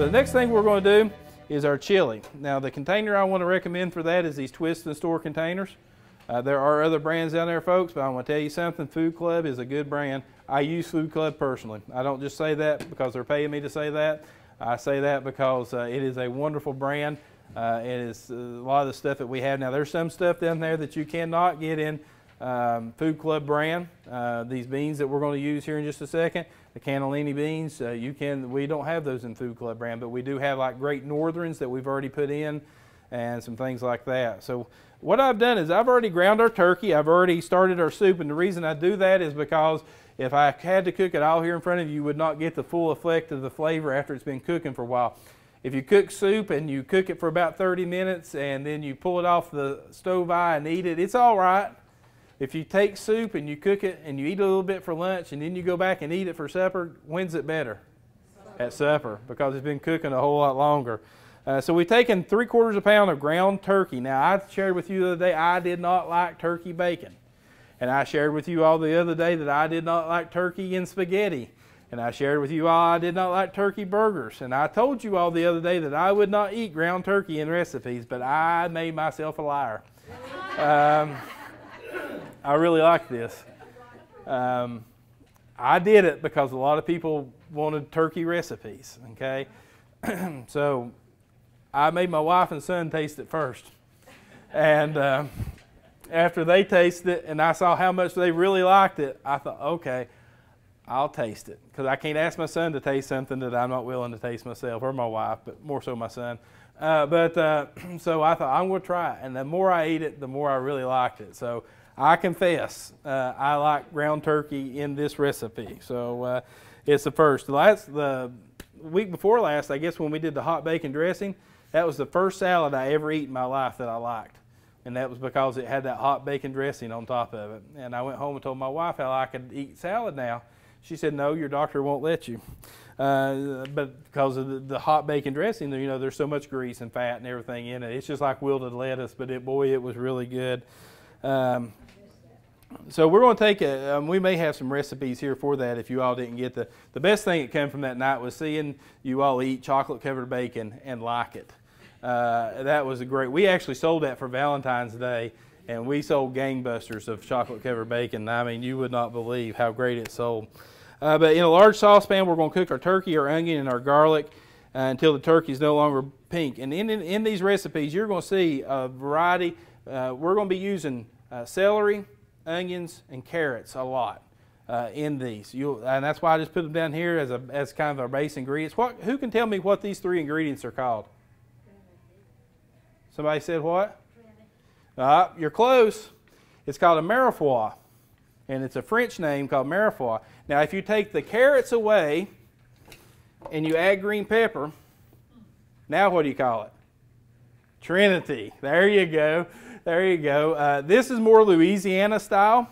So the next thing we're going to do is our chili. Now the container I want to recommend for that is these Twist and Store containers. There are other brands out there, folks, but I want to tell you something, Food Club is a good brand. I use Food Club personally. I don't just say that because they're paying me to say that. I say that because it is a wonderful brand. It is a lot of the stuff that we have. Now there's some stuff down there that you cannot get in Food Club brand. These beans that we're going to use here in just a second, the cannellini beans, we don't have those in Food Club brand, but we do have like Great Northerns that we've already put in and some things like that. So what I've done is I've already ground our turkey. I've already started our soup, and the reason I do that is because if I had to cook it all here in front of you, you would not get the full effect of the flavor after it's been cooking for a while. If you cook soup and you cook it for about 30 minutes and then you pull it off the stove eye and eat it, it's all right. If you take soup and you cook it and you eat a little bit for lunch and then you go back and eat it for supper, when's it better? At supper, because it's been cooking a whole lot longer. So we've taken 3/4 pound of ground turkey. Now I shared with you the other day I did not like turkey bacon. And I shared with you all the other day that I did not like turkey in spaghetti. And I shared with you all I did not like turkey burgers. And I told you all the other day that I would not eat ground turkey in recipes, but I made myself a liar. I really like this. I did it because a lot of people wanted turkey recipes, okay? So I made my wife and son taste it first. And after they tasted it and I saw how much they really liked it, I thought, okay, I'll taste it. Because I can't ask my son to taste something that I'm not willing to taste myself, or my wife, but more so my son. So I thought, I'm going to try it. And the more I ate it, the more I really liked it. So I confess, I like ground turkey in this recipe. So it's the first. The week before last, I guess when we did the hot bacon dressing, that was the first salad I ever ate in my life that I liked. And that was because it had that hot bacon dressing on top of it. And I went home and told my wife how I could eat salad now. She said, no, your doctor won't let you. But because of the hot bacon dressing, you know, there's so much grease and fat and everything in it. It's just like wilted lettuce, but boy, it was really good. So we're going to take we may have some recipes here for that if you all didn't get the best thing that came from that night was seeing you all eat chocolate covered bacon and like it. That was we actually sold that for Valentine's Day, and we sold gangbusters of chocolate covered bacon. I mean, you would not believe how great it sold. But in a large saucepan, we're going to cook our turkey, our onion, and our garlic until the turkey is no longer pink. And in these recipes, you're going to see a variety. We're going to be using celery, onions, and carrots a lot in these. And that's why I just put them down here as kind of our base ingredients. Who can tell me what these 3 ingredients are called? Somebody said what? You're close. It's called a mirepoix, and it's a French name called mirepoix. Now, if you take the carrots away and you add green pepper, now what do you call it? Trinity. There you go. There you go. This is more Louisiana style.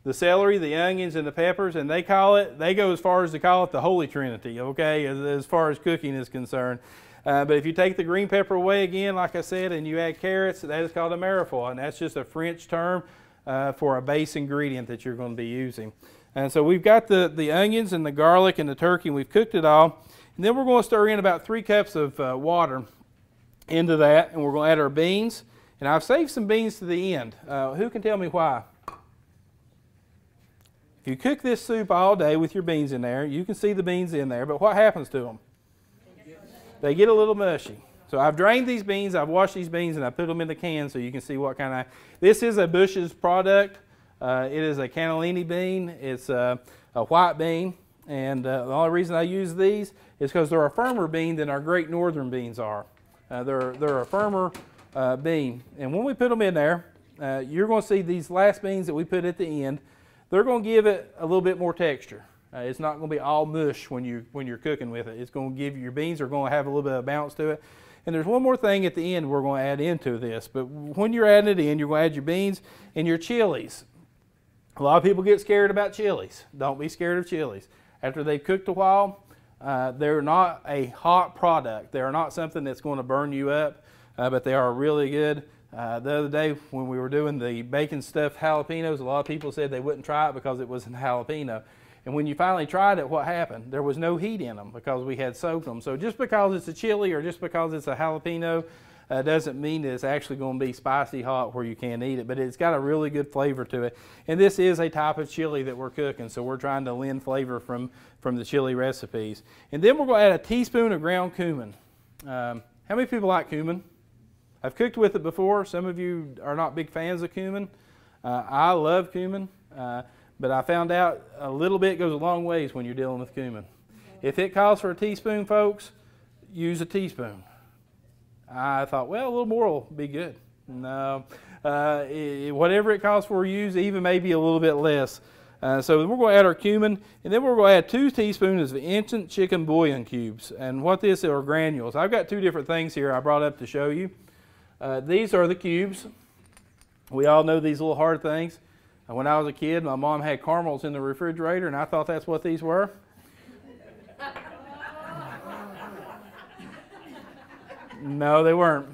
The celery, the onions, and the peppers, and they go as far as to call it the Holy Trinity, okay, as far as cooking is concerned. But if you take the green pepper away again, like I said, and you add carrots, that is called a mirepoix, and that's just a French term for a base ingredient that you're going to be using. And so we've got the onions and the garlic and the turkey, and we've cooked it all. And then we're going to stir in about 3 cups of water into that, and we're going to add our beans. And I've saved some beans to the end. Who can tell me why? If you cook this soup all day with your beans in there, you can see the beans in there, but what happens to them? They get a little mushy. So I've drained these beans, I've washed these beans, and I put them in the can so you can see what kind of... This is a Bush's product. It is a cannellini bean. It's a white bean. And the only reason I use these is because they're a firmer bean than our Great Northern beans are. They're a firmer bean. And when we put them in there, you're going to see these last beans that we put at the end. They're going to give it a little bit more texture. It's not going to be all mush when you're cooking with it. It's going to give your beans are going to have a little bit of bounce to it. And there's one more thing at the end we're going to add into this. But when you're adding it in, you're going to add your beans and your chilies. A lot of people get scared about chilies. Don't be scared of chilies. After they've cooked a while, they're not a hot product. They're not something that's going to burn you up, but they are really good. The other day when we were doing the bacon stuffed jalapenos, a lot of people said they wouldn't try it because it was a jalapeno. And when you finally tried it, what happened? There was no heat in them because we had soaked them. So just because it's a chili or just because it's a jalapeno doesn't mean that it's actually going to be spicy hot where you can't eat it, but it's got a really good flavor to it. And this is a type of chili that we're cooking, so we're trying to lend flavor from the chili recipes. And then we're going to add a teaspoon of ground cumin. How many people like cumin? I've cooked with it before. Some of you are not big fans of cumin. I love cumin. But I found out a little bit goes a long ways when you're dealing with cumin. If it calls for a teaspoon, folks, use a teaspoon. I thought, well, a little more will be good. No, whatever it calls for, use, even maybe a little bit less. So we're going to add our cumin, and then we're going to add 2 teaspoons of instant chicken bouillon cubes. And what this are granules. I've got 2 different things here I brought up to show you. These are the cubes. We all know these little hard things. When I was a kid, my mom had caramels in the refrigerator, and I thought that's what these were. No, they weren't.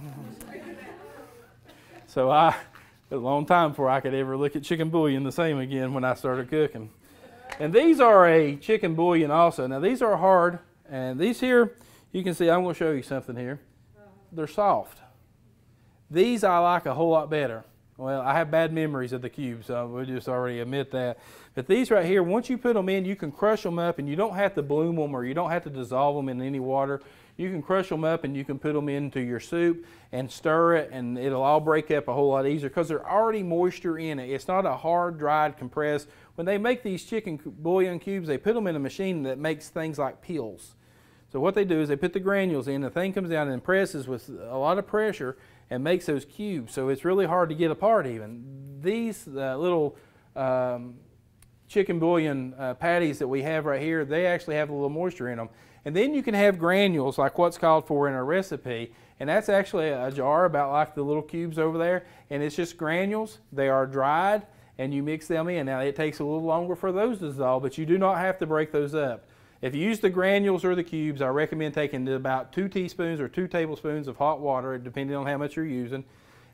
So it was a long time before I could ever look at chicken bouillon the same again when I started cooking. And these are a chicken bouillon also. Now these are hard, and these here, you can see, I'm going to show you something here. They're soft. These I like a whole lot better. Well, I have bad memories of the cubes, so we'll just already admit that. But these right here, once you put them in, you can crush them up, and you don't have to bloom them or you don't have to dissolve them in any water. You can crush them up and you can put them into your soup and stir it, and it'll all break up a whole lot easier because there's already moisture in it. It's not a hard, dried, compressed. When they make these chicken bouillon cubes, they put them in a machine that makes things like pills. So what they do is they put the granules in, the thing comes down and presses with a lot of pressure and makes those cubes. So it's really hard to get apart even. These little chicken bouillon patties that we have right here, they actually have a little moisture in them. And then you can have granules like what's called for in our recipe, and that's actually a jar about like the little cubes over there, and it's just granules. They are dried, and you mix them in. Now it takes a little longer for those to dissolve, but you do not have to break those up. If you use the granules or the cubes, I recommend taking about 2 teaspoons or 2 tablespoons of hot water, depending on how much you're using,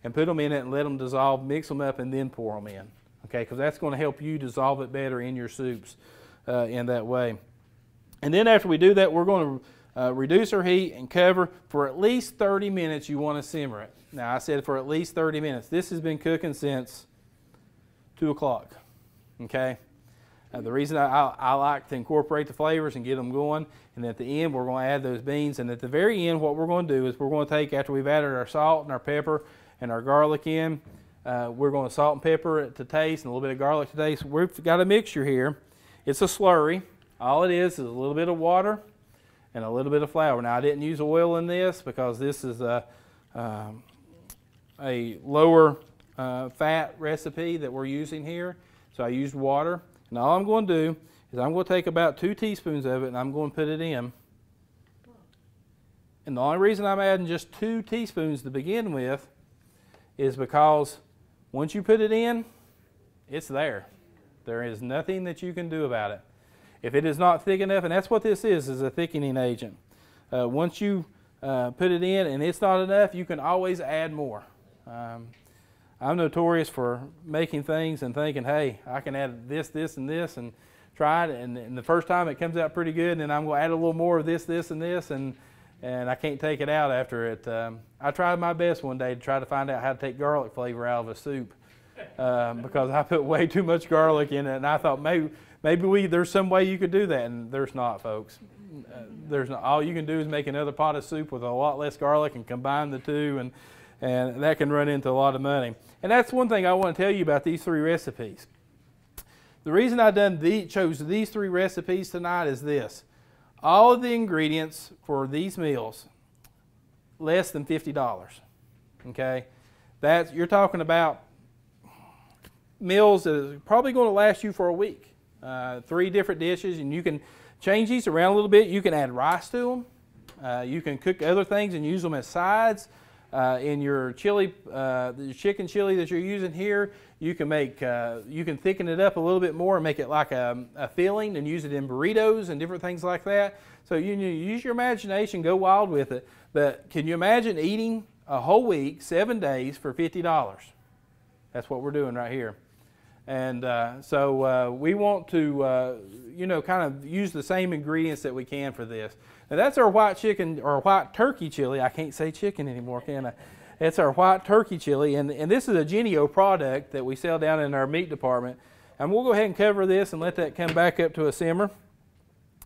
and put them in it and let them dissolve, mix them up, and then pour them in. Okay, because that's going to help you dissolve it better in your soups in that way. And then after we do that, we're going to reduce our heat and cover for at least 30 minutes. You want to simmer it. Now I said for at least 30 minutes. This has been cooking since 2 o'clock. Okay. The reason I like to incorporate the flavors and get them going, and at the end we're going to add those beans, and at the very end what we're going to do is we're going to take, after we've added our salt and our pepper and our garlic in, we're going to salt and pepper it to taste and a little bit of garlic to taste. We've got a mixture here. It's a slurry. All it is a little bit of water and a little bit of flour. Now I didn't use oil in this because this is a lower fat recipe that we're using here, so I used water. And all I'm going to do is I'm going to take about 2 teaspoons of it and I'm going to put it in. And the only reason I'm adding just 2 teaspoons to begin with is because once you put it in, it's there. There is nothing that you can do about it. If it is not thick enough, and that's what this is a thickening agent. Once you put it in and it's not enough, you can always add more. I'm notorious for making things and thinking, hey, I can add this, this, and this, and try it. And the first time it comes out pretty good, and then I'm going to add a little more of this, this, and this, and I can't take it out after it. I tried my best one day to try to find out how to take garlic flavor out of a soup because I put way too much garlic in it, and I thought maybe there's some way you could do that, and there's not, folks. There's not. All you can do is make another pot of soup with a lot less garlic and combine the two, and that can run into a lot of money. And that's one thing I want to tell you about these 3 recipes. The reason I chose these 3 recipes tonight is this. All of the ingredients for these meals, less than $50. Okay? You're talking about meals that are probably going to last you for a week. 3 different dishes, and you can change these around a little bit. You can add rice to them. You can cook other things and use them as sides. In your chili, the chicken chili that you're using here, you can thicken it up a little bit more and make it like a filling and use it in burritos and different things like that. So you use your imagination, go wild with it. But can you imagine eating a whole week, 7 days for $50? That's what we're doing right here. And so we want to, you know, kind of use the same ingredients that we can for this. Now that's our white chicken or white turkey chili. I can't say chicken anymore, can I? It's our white turkey chili, and this is a Jennie-O product that we sell down in our meat department. And we'll go ahead and cover this and let that come back up to a simmer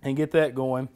and get that going.